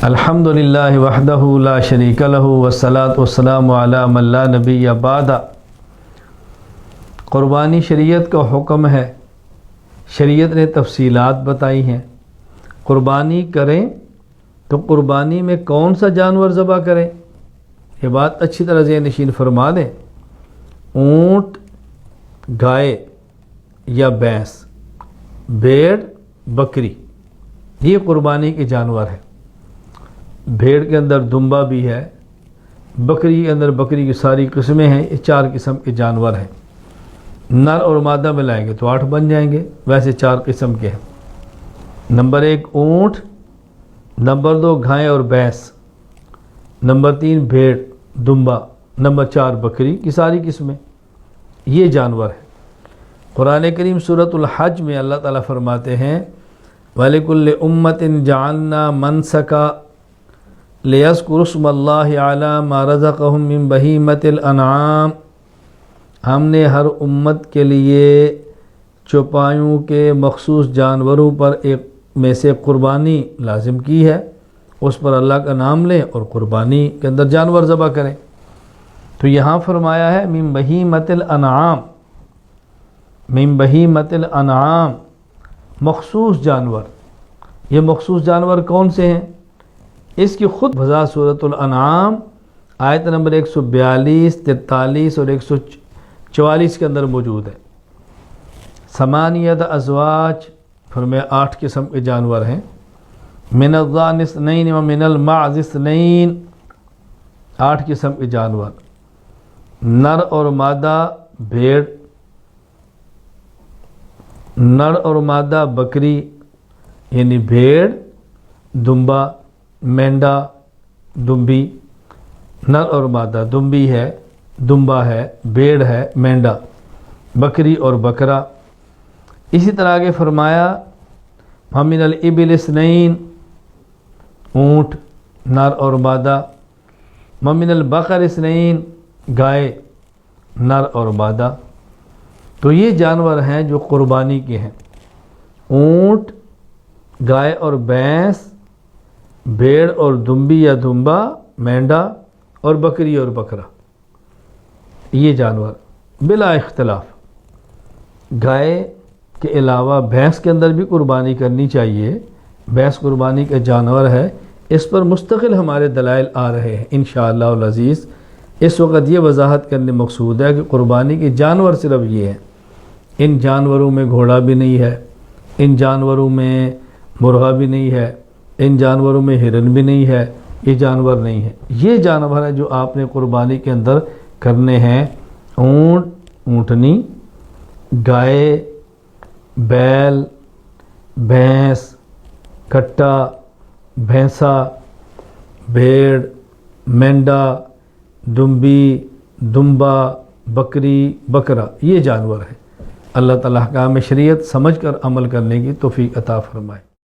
الحمدللہ وحدہ لا شریک لہ والصلاۃ والسلام علی من لا نبی بعد۔ قربانی شریعت کا حکم ہے، شریعت نے تفصیلات بتائی ہیں۔ قربانی کریں تو قربانی میں کون سا جانور ذبح کریں، یہ بات اچھی طرح ذہن نشین فرما دیں۔ اونٹ، گائے یا بھینس، بھیڑ، بکری، یہ قربانی کے جانور ہیں۔ بھیڑ کے اندر دمبا بھی ہے، بکری کے اندر بکری کی ساری قسمیں ہیں، یہ 4 قسم کے جانور ہیں۔ نر اور مادہ ملائیں گے تو 8 بن جائیں گے، ویسے 4 قسم کے ہیں۔ نمبر 1 اونٹ، نمبر 2 گائے اور بھینس، نمبر 3 بھیڑ دمبا، نمبر 4 بکری کی ساری قسمیں، یہ جانور ہیں۔ قرآن کریم سورۃ الحج میں اللہ تعالیٰ فرماتے ہیں وَلِكُلِّ أُمَّةٍ جَعَلْنَا مَنْسَكًا لِيَذْكُرُوا اسْمَ اللَّهِ عَلَى مَا رَزَقَهُم مِّن بَهِيمَةِ الْأَنْعَامِ، ہم نے ہر امت کے لیے چوپایوں کے مخصوص جانوروں پر ایک میں سے قربانی لازم کی ہے، اس پر اللہ کا نام لیں اور قربانی کے اندر جانور ذبح کریں۔ تو یہاں فرمایا ہے من بہیمۃ الانعام، من بہیمۃ الانعام، مخصوص جانور۔ یہ مخصوص جانور کون سے ہیں؟ اس کی خود وضاحت سورۃ الانعام آیت نمبر 142، 43 اور 144 کے اندر موجود ہے۔ ثمانیۃ ازواج، فرمایا 8 قسم کے جانور ہیں۔ من الضأن اثنین ومن المعز اثنین، 8 قسم کے جانور۔ نر اور مادہ بھیڑ، نر اور مادہ بکری، یعنی بھیڑ، دمبا، مینڈا، دمبی، نر اور مادہ، دمبی ہے، دمبا ہے، بھیڑ ہے، مینڈا، بکری اور بکرا۔ اسی طرح آگے فرمایا وَمِنَ الْإِبِلِ اثْنَيْنِ، اونٹ نر اور مادہ، وَمِنَ الْبَقَرِ اثْنَيْنِ، گائے نر اور مادہ۔ تو یہ جانور ہیں جو قربانی کے ہیں، اونٹ، گائے اور بھینس، بھیڑ اور دمبی یا دمبا، مینڈا اور بکری اور بکرا، یہ جانور بلا اختلاف۔ گائے کے علاوہ بھینس کے اندر بھی قربانی کرنی چاہیے، بھینس قربانی کا جانور ہے، اس پر مستقل ہمارے دلائل آ رہے ہیں انشاءاللہ العزیز۔ اس وقت یہ وضاحت کرنے مقصود ہے کہ قربانی کے جانور صرف یہ ہیں، ان جانوروں میں گھوڑا بھی نہیں ہے، ان جانوروں میں مرغا بھی نہیں ہے، ان جانوروں میں ہرن بھی نہیں ہے، یہ جانور نہیں ہے۔ یہ جانور ہیں جو آپ نے قربانی کے اندر کرنے ہیں، اونٹ، اونٹنی، گائے، بیل، بھینس، کٹا، بھینسا، بھیڑ، مینڈا، دمبی، دمبا، بکری، بکرا، یہ جانور ہیں۔ اللہ تعالیٰ احکام شریعت سمجھ کر عمل کرنے کی توفیق عطا فرمائے۔